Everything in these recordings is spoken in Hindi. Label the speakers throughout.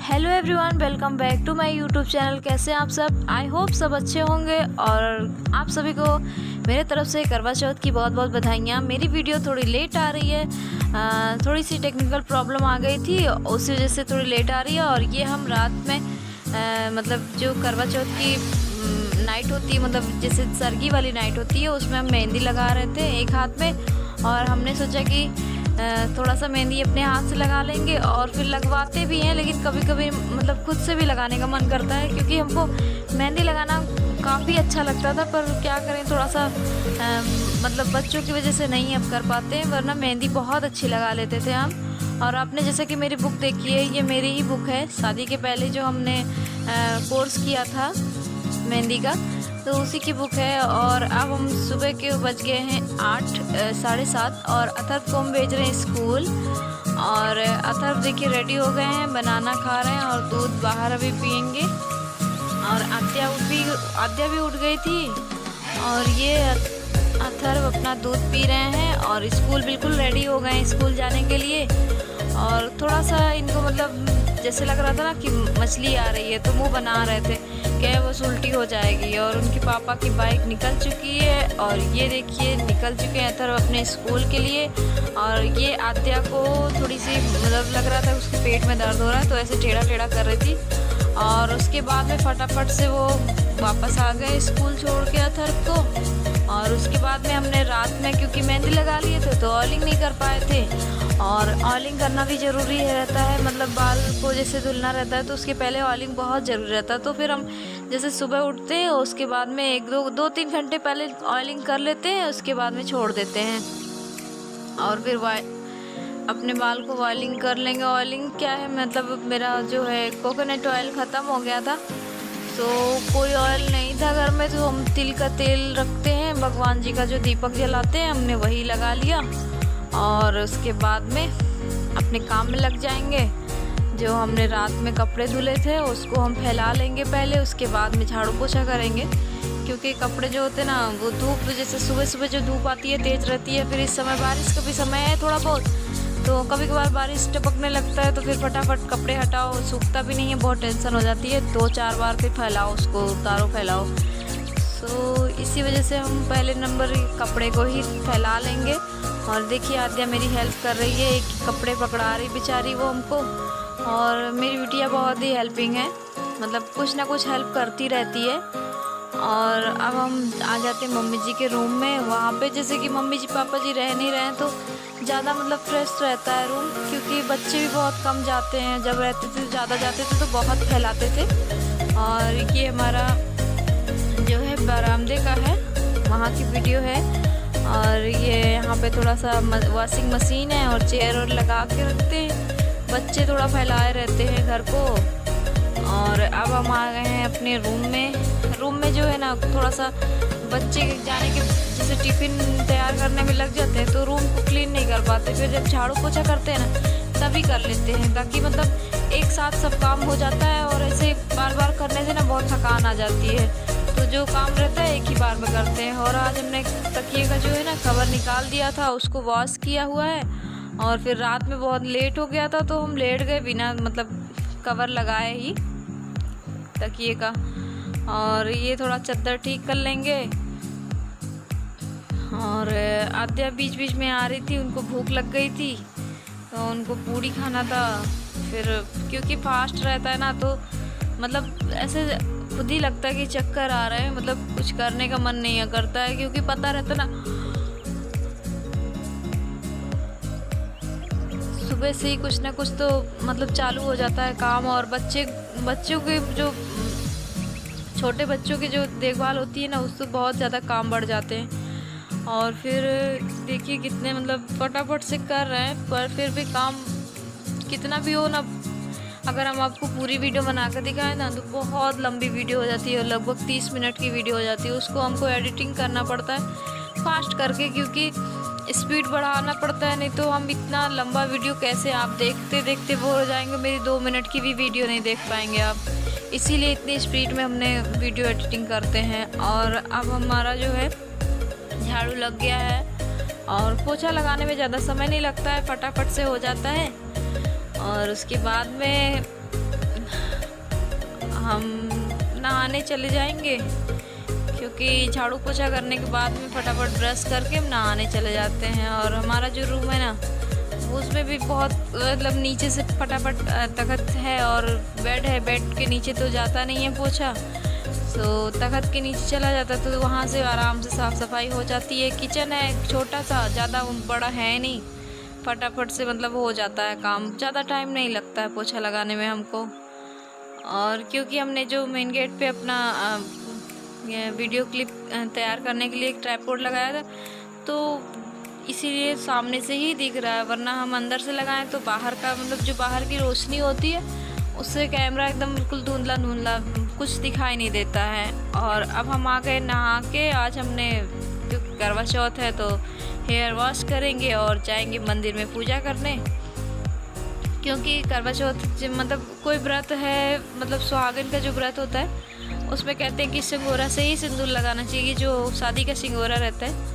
Speaker 1: Hello everyone, welcome back to my YouTube channel. कैसे हैं आप सब? आई होप सब अच्छे होंगे। और आप सभी को मेरे तरफ से करवा चौथ की बहुत बहुत बधाइयाँ। मेरी वीडियो थोड़ी लेट आ रही है, थोड़ी सी टेक्निकल प्रॉब्लम आ गई थी, उसी वजह से थोड़ी लेट आ रही है। और ये हम रात में मतलब जो करवा चौथ की नाइट होती है, मतलब जैसे सरगी वाली नाइट होती है, उसमें हम मेहंदी लगा रहे थे एक हाथ में। और हमने सोचा कि थोड़ा सा मेहंदी अपने हाथ से लगा लेंगे, और फिर लगवाते भी हैं, लेकिन कभी कभी मतलब खुद से भी लगाने का मन करता है, क्योंकि हमको मेहंदी लगाना काफ़ी अच्छा लगता था। पर क्या करें, थोड़ा सा मतलब बच्चों की वजह से नहीं अब कर पाते हैं, वरना मेहंदी बहुत अच्छी लगा लेते थे हम। और आपने जैसे कि मेरी बुक देखी है, ये मेरी ही बुक है, शादी के पहले जो हमने कोर्स किया था मेहंदी का, तो उसी की बुक है। और अब हम सुबह के बज गए हैं 7:30, और अथर्व को हम भेज रहे हैं स्कूल। और अथर्व देखिए रेडी हो गए हैं, बनाना खा रहे हैं और दूध बाहर अभी पियेंगे। और आद्या भी उठ गई थी, और ये अथर्व अपना दूध पी रहे हैं, और स्कूल बिल्कुल रेडी हो गए हैं स्कूल जाने के लिए। और थोड़ा सा इनको मतलब जैसे लग रहा था ना कि मछली आ रही है, तो मुंह बना रहे थे क्या वो उल्टी हो जाएगी। और उनके पापा की बाइक निकल चुकी है, और ये देखिए निकल चुके हैं अथर्व अपने स्कूल के लिए। और ये आद्या को थोड़ी सी मतलब लग रहा था उसके पेट में दर्द हो रहा है, तो ऐसे टेढ़ा टेढ़ा कर रही थी। और उसके बाद में फटाफट से वो वापस आ गए स्कूल छोड़ के अथर्व को। और उसके बाद में हमने रात में क्योंकि मेहंदी लगा लिए थे, तो ऑयलिंग नहीं कर पाए थे। और ऑयलिंग करना भी ज़रूरी रहता है, मतलब बाल को जैसे धुलना रहता है, तो उसके पहले ऑयलिंग बहुत ज़रूरी रहता है। तो फिर हम जैसे सुबह उठते हैं, उसके बाद में 1-2-3 घंटे पहले ऑयलिंग कर लेते हैं, उसके बाद में छोड़ देते हैं। और फिर अपने बाल को ऑयलिंग कर लेंगे। ऑयलिंग क्या है, मतलब मेरा जो है कोकोनट ऑयल ख़त्म हो गया था, तो कोई ऑयल नहीं था घर में, तो हम तिल का तेल रखते हैं, भगवान जी का जो दीपक जलाते हैं, हमने वही लगा लिया। और उसके बाद में अपने काम में लग जाएंगे। जो हमने रात में कपड़े धुले थे उसको हम फैला लेंगे पहले, उसके बाद में झाड़ू पोछा करेंगे। क्योंकि कपड़े जो होते हैं ना, वो धूप जैसे सुबह सुबह जो धूप आती है तेज़ रहती है, फिर इस समय बारिश का भी समय है थोड़ा बहुत, तो कभी कभार बारिश टपकने लगता है, तो फिर फटाफट कपड़े हटाओ, सूखता भी नहीं है, बहुत टेंशन हो जाती है। 2-4 बार फिर फैलाओ, उसको उतारो फैलाओ। तो इसी वजह से हम पहले नंबर कपड़े को ही फैला लेंगे। और देखिए आद्या मेरी हेल्प कर रही है, एक कपड़े पकड़ा रही बेचारी वो हमको। और मेरी बिटिया बहुत ही हेल्पिंग है, मतलब कुछ ना कुछ हेल्प करती रहती है। और अब हम आ जाते हैं मम्मी जी के रूम में। वहाँ पे जैसे कि मम्मी जी पापा जी रह नहीं रहे हैं, तो ज़्यादा मतलब फ्रेश रहता है रूम, क्योंकि बच्चे भी बहुत कम जाते हैं। जब रहते थे ज़्यादा जाते थे तो बहुत फैलाते थे। और ये हमारा जो है बरामदे का है, वहाँ की वीडियो है। और ये यहाँ पे थोड़ा सा वॉशिंग मशीन है, और चेयर और लगा के रखते हैं, बच्चे थोड़ा फैलाए रहते हैं घर को। और अब हम आ गए हैं अपने रूम में जो है ना, थोड़ा सा बच्चे जाने के जैसे टिफ़िन तैयार करने में लग जाते हैं, तो रूम को क्लीन नहीं कर पाते। फिर जब झाड़ू पोछा करते हैं ना, तभी कर लेते हैं, ताकि मतलब एक साथ सब काम हो जाता है। और ऐसे बार बार करने से ना बहुत थकान आ जाती है, तो जो काम रहता है एक ही बार में करते हैं। और आज हमने तकिए का जो है ना कवर निकाल दिया था, उसको वॉश किया हुआ है। और फिर रात में बहुत लेट हो गया था, तो हम लेट गए बिना मतलब कवर लगाए ही तकिए का। और ये थोड़ा चद्दर ठीक कर लेंगे। और आद्या बीच बीच में आ रही थी, उनको भूख लग गई थी, तो उनको पूड़ी खाना था। फिर क्योंकि फास्ट रहता है ना, तो मतलब ऐसे खुद ही लगता है कि चक्कर आ रहे हैं, मतलब कुछ करने का मन नहीं करता है, क्योंकि पता रहता ना सुबह से ही कुछ ना कुछ तो मतलब चालू हो जाता है काम। और बच्चों के जो छोटे बच्चों की जो देखभाल होती है ना, उससे बहुत ज़्यादा काम बढ़ जाते हैं। और फिर देखिए कितने मतलब फटाफट से कर रहे हैं, पर फिर भी काम कितना भी हो ना, अगर हम आपको पूरी वीडियो बना कर दिखाएं ना, तो बहुत लंबी वीडियो हो जाती है, लगभग 30 मिनट की वीडियो हो जाती है। उसको हमको एडिटिंग करना पड़ता है फास्ट करके, क्योंकि स्पीड बढ़ाना पड़ता है, नहीं तो हम इतना लंबा वीडियो कैसे, आप देखते देखते बोर हो जाएंगे, मेरी 2 मिनट की भी वीडियो नहीं देख पाएंगे आप। इसीलिए इतनी स्पीड में हमने वीडियो एडिटिंग करते हैं। और अब हमारा जो है झाड़ू लग गया है, और पोछा लगाने में ज़्यादा समय नहीं लगता है, फटाफट से हो जाता है। और उसके बाद में हम नहाने चले जाएंगे, क्योंकि झाड़ू पोछा करने के बाद में फटाफट ब्रश करके हम नहाने चले जाते हैं। और हमारा जो रूम है ना, उसमें भी बहुत मतलब नीचे से फटाफट तख्त है और बेड है, बेड के नीचे तो जाता नहीं है पोछा, तो तख्त के नीचे चला जाता है, तो वहाँ से आराम से साफ़ सफाई हो जाती है। किचन है छोटा सा, ज़्यादा बड़ा है नहीं, फटाफट से मतलब हो जाता है काम, ज़्यादा टाइम नहीं लगता है पोछा लगाने में हमको। और क्योंकि हमने जो मेन गेट पे अपना वीडियो क्लिप तैयार करने के लिए एक ट्राइपॉड लगाया था, तो इसीलिए सामने से ही दिख रहा है, वरना हम अंदर से लगाएं तो बाहर का मतलब जो बाहर की रोशनी होती है उससे कैमरा एकदम बिल्कुल धुंधला धुंधला, कुछ दिखाई नहीं देता है। और अब हम आ गए नहा के। आज हमने क्योंकि करवा चौथ है तो हेयर वॉश करेंगे और जाएंगे मंदिर में पूजा करने, क्योंकि करवा चौथ मतलब कोई व्रत है, मतलब सुहागन का जो व्रत होता है उसमें कहते हैं कि सिंगोरा से ही सिंदूर लगाना चाहिए, जो शादी का सिंगोरा रहता है।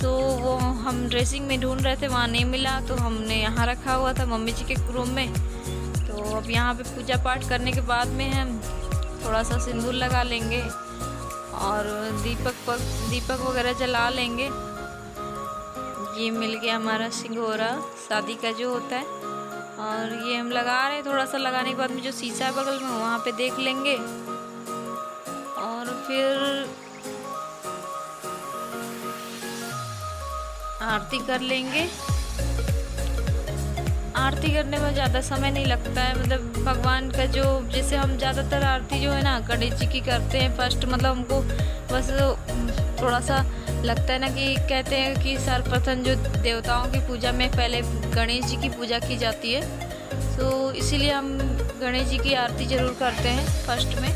Speaker 1: तो वो हम ड्रेसिंग में ढूंढ रहे थे, वहाँ नहीं मिला, तो हमने यहाँ रखा हुआ था मम्मी जी के रूम में। तो अब यहाँ पे पूजा पाठ करने के बाद में हम थोड़ा सा सिंदूर लगा लेंगे और दीपक वगैरह जला लेंगे। ये मिल गया हमारा सिंगोरा शादी का जो होता है, और ये हम लगा रहे हैं। थोड़ा सा लगाने के बाद में जो शीशा है बगल में वहाँ पे देख लेंगे और फिर आरती कर लेंगे। आरती करने में ज़्यादा समय नहीं लगता है, मतलब भगवान का जो जैसे हम ज़्यादातर आरती जो है ना गणेश जी की करते हैं फर्स्ट, मतलब हमको बस थोड़ा सा लगता है ना कि कहते हैं कि सर्वप्रथम जो देवताओं की पूजा में पहले गणेश जी की पूजा की जाती है, तो इसीलिए हम गणेश जी की आरती ज़रूर करते हैं फर्स्ट में।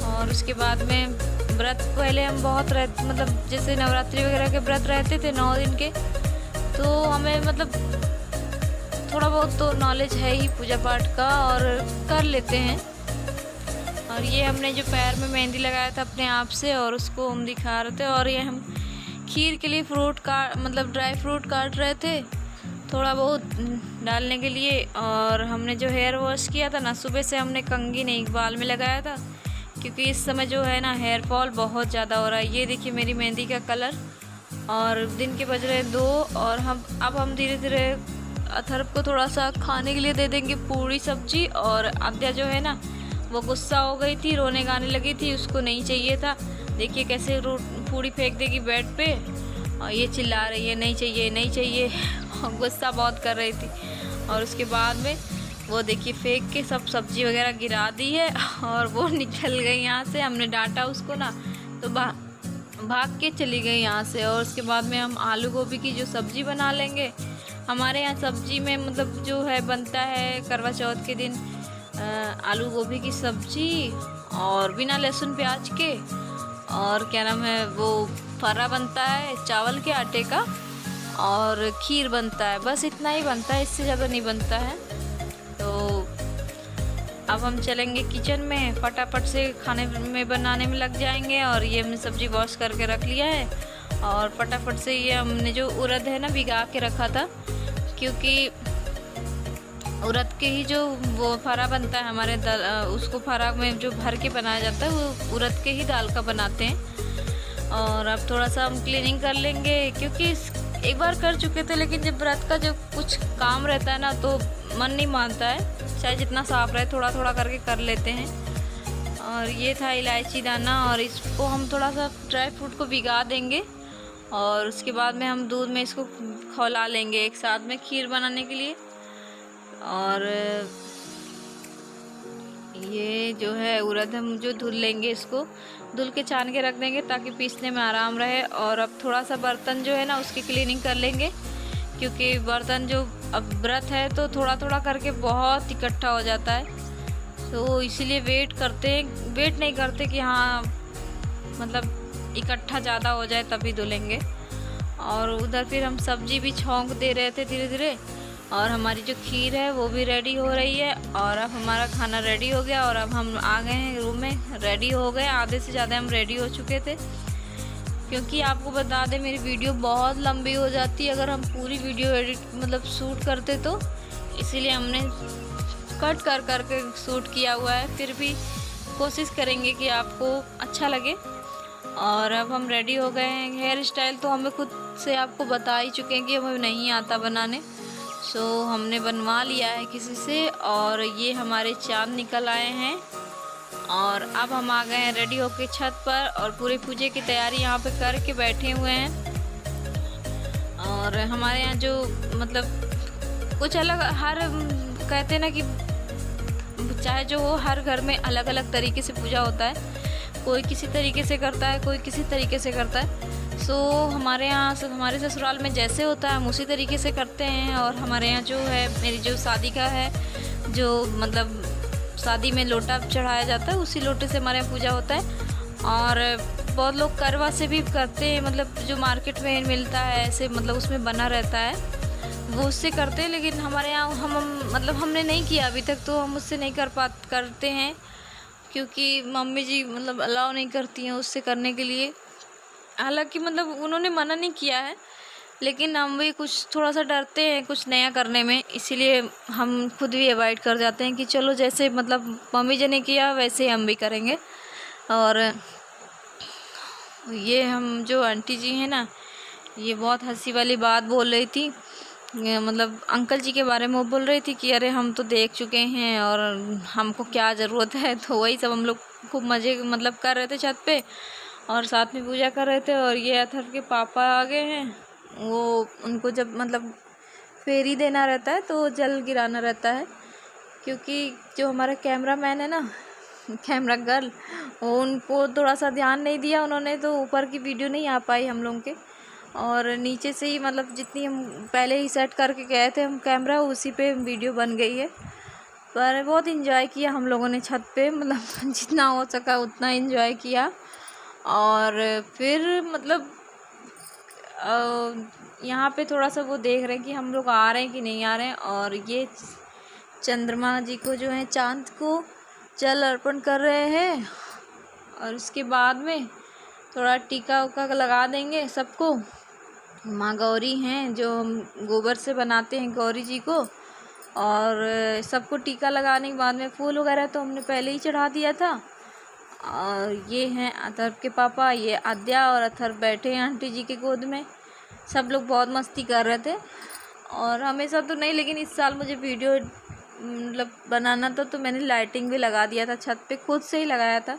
Speaker 1: और उसके बाद में व्रत पहले हम बहुत मतलब जैसे नवरात्रि वगैरह के व्रत रहते थे 9 दिन के, तो हमें मतलब थोड़ा बहुत तो नॉलेज है ही पूजा पाठ का और कर लेते हैं। और ये हमने जो पैर में मेहंदी लगाया था अपने आप से, और उसको हम दिखा रहे थे। और ये हम खीर के लिए फ्रूट का मतलब ड्राई फ्रूट काट रहे थे थोड़ा बहुत डालने के लिए। और हमने जो हेयर वॉश किया था ना, सुबह से हमने कंघी नहीं बाल में लगाया था, क्योंकि इस समय जो है ना हेयर फॉल बहुत ज़्यादा हो रहा है। ये देखिए मेरी मेहंदी का कलर, और दिन के बज रहे 2, और अब हम धीरे धीरे अथर्व को थोड़ा सा खाने के लिए दे देंगे पूरी सब्जी। और आद्या जो है ना वो गुस्सा हो गई थी, रोने गाने लगी थी, उसको नहीं चाहिए था। देखिए कैसे पूरी फेंक देगी बेड पे, और ये चिल्ला रही है नहीं चाहिए नहीं चाहिए, गुस्सा बहुत कर रही थी। और उसके बाद में वो देखिए फेंक के सब सब्जी वगैरह गिरा दी है और वो निकल गई यहाँ से। हमने डांटा उसको ना, तो भाग के चली गई यहाँ से। और उसके बाद में हम आलू गोभी की जो सब्ज़ी बना लेंगे। हमारे यहाँ सब्ज़ी में मतलब जो है बनता है करवा चौथ के दिन आलू गोभी की सब्ज़ी, और बिना लहसुन प्याज के, और क्या नाम है वो फर्रा बनता है चावल के आटे का, और खीर बनता है, बस इतना ही बनता है, इससे ज़्यादा नहीं बनता है। तो अब हम चलेंगे किचन में, फटाफट से खाने में बनाने में लग जाएंगे। और ये हमने सब्ज़ी वॉश करके रख लिया है, और फटाफट से ये हमने जो उड़द है ना भिगा के रखा था, क्योंकि उड़द के ही जो वो फरा बनता है हमारे दाल, उसको फरा में जो भर के बनाया जाता है वो उड़द के ही दाल का बनाते हैं। और अब थोड़ा सा हम क्लीनिंग कर लेंगे, क्योंकि एक बार कर चुके थे, लेकिन जब व्रत का जो कुछ काम रहता है ना तो मन नहीं मानता है, चाहे जितना साफ रहे थोड़ा थोड़ा करके कर लेते हैं। और ये था इलायची दाना, और इसको हम थोड़ा सा ड्राई फ्रूट को भिगा देंगे, और उसके बाद में हम दूध में इसको खौला लेंगे एक साथ में खीर बनाने के लिए। और ये जो है उड़द हम जो धुल लेंगे, इसको धुल के छान के रख देंगे ताकि पीसने में आराम रहे। और अब थोड़ा सा बर्तन जो है ना उसकी क्लीनिंग कर लेंगे, क्योंकि बर्तन जो अब व्रत है तो थोड़ा थोड़ा करके बहुत इकट्ठा हो जाता है, तो इसीलिए वेट नहीं करते कि हाँ मतलब इकट्ठा ज़्यादा हो जाए तभी धुलेंगे। और उधर फिर हम सब्जी भी छौंक दे रहे थे धीरे धीरे, और हमारी जो खीर है वो भी रेडी हो रही है। और अब हमारा खाना रेडी हो गया, और अब हम आ गए हैं रूम में, रेडी हो गए, आधे से ज़्यादा हम रेडी हो चुके थे। क्योंकि आपको बता दें मेरी वीडियो बहुत लंबी हो जाती है अगर हम पूरी वीडियो एडिट मतलब शूट करते तो, इसीलिए हमने कट कर करके शूट किया हुआ है। फिर भी कोशिश करेंगे कि आपको अच्छा लगे। और अब हम रेडी हो गए हैं। हेयर स्टाइल तो हमें खुद से आपको बता ही चुके हैं कि हमें नहीं आता बनाने, सो हमने बनवा लिया है किसी से। और ये हमारे चाँद निकल आए हैं और अब हम आ गए हैं रेडी होके छत पर और पूरी पूजे की तैयारी यहाँ पे करके बैठे हुए हैं। और हमारे यहाँ जो मतलब कुछ अलग हर कहते हैं ना कि चाहे जो हो, हर घर में अलग अलग तरीके से पूजा होता है। कोई किसी तरीके से करता है, कोई किसी तरीके से करता है। सो हमारे यहाँ हमारे ससुराल में जैसे होता है हम उसी तरीके से करते हैं। और हमारे यहाँ जो है मेरी जो शादी का है, जो मतलब शादी में लोटा चढ़ाया जाता है, उसी लोटे से हमारे यहाँ पूजा होता है। और बहुत लोग करवा से भी करते हैं, मतलब जो मार्केट में मिलता है ऐसे, मतलब उसमें बना रहता है, वो उससे करते हैं। लेकिन हमारे यहाँ हम मतलब हमने नहीं किया अभी तक, तो हम उससे नहीं करते हैं क्योंकि मम्मी जी मतलब अलाउ नहीं करती हैं उससे करने के लिए। हालांकि मतलब उन्होंने मना नहीं किया है, लेकिन हम भी कुछ थोड़ा सा डरते हैं कुछ नया करने में, इसीलिए हम खुद भी अवॉइड कर जाते हैं कि चलो जैसे मतलब मम्मी जी ने किया वैसे हम भी करेंगे। और ये हम जो आंटी जी हैं ना, ये बहुत हंसी वाली बात बोल रही थी, मतलब अंकल जी के बारे में वो बोल रही थी कि अरे हम तो देख चुके हैं और हमको क्या ज़रूरत है। तो वही सब हम लोग खूब मज़े मतलब कर रहे थे छत पे और साथ में पूजा कर रहे थे। और ये अथर्व के पापा आ गए हैं, वो उनको जब मतलब फेरी देना रहता है तो जल गिराना रहता है, क्योंकि जो हमारा कैमरा मैन है ना, कैमरा गर्ल, वो उनको थोड़ा सा ध्यान नहीं दिया उन्होंने, तो ऊपर की वीडियो नहीं आ पाई हम लोगों के। और नीचे से ही मतलब जितनी हम पहले ही सेट करके गए थे हम कैमरा, उसी पे वीडियो बन गई है। पर बहुत इन्जॉय किया हम लोगों ने छत पे, मतलब जितना हो सका उतना इन्जॉय किया। और फिर मतलब यहाँ पे थोड़ा सा वो देख रहे हैं कि हम लोग आ रहे हैं कि नहीं आ रहे हैं। और ये चंद्रमा जी को जो है चाँद को जल अर्पण कर रहे हैं। और उसके बाद में थोड़ा टीका उका लगा देंगे सबको। माँ गौरी हैं जो हम गोबर से बनाते हैं गौरी जी को, और सबको टीका लगाने के बाद में फूल वगैरह तो हमने पहले ही चढ़ा दिया था। और ये हैं अथर्व के पापा, ये आद्या और अथर्व बैठे हैं आंटी जी के गोद में। सब लोग बहुत मस्ती कर रहे थे। और हमेशा तो नहीं, लेकिन इस साल मुझे वीडियो मतलब बनाना था तो मैंने लाइटिंग भी लगा दिया था छत पे, खुद से ही लगाया था।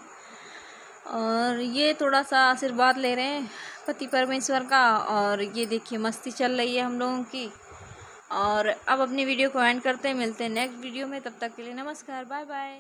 Speaker 1: और ये थोड़ा सा आशीर्वाद ले रहे हैं पति परमेश्वर का। और ये देखिए मस्ती चल रही है हम लोगों की। और अब अपनी वीडियो को एंड करते हैं, मिलते हैं नेक्स्ट वीडियो में, तब तक के लिए नमस्कार, बाय बाय।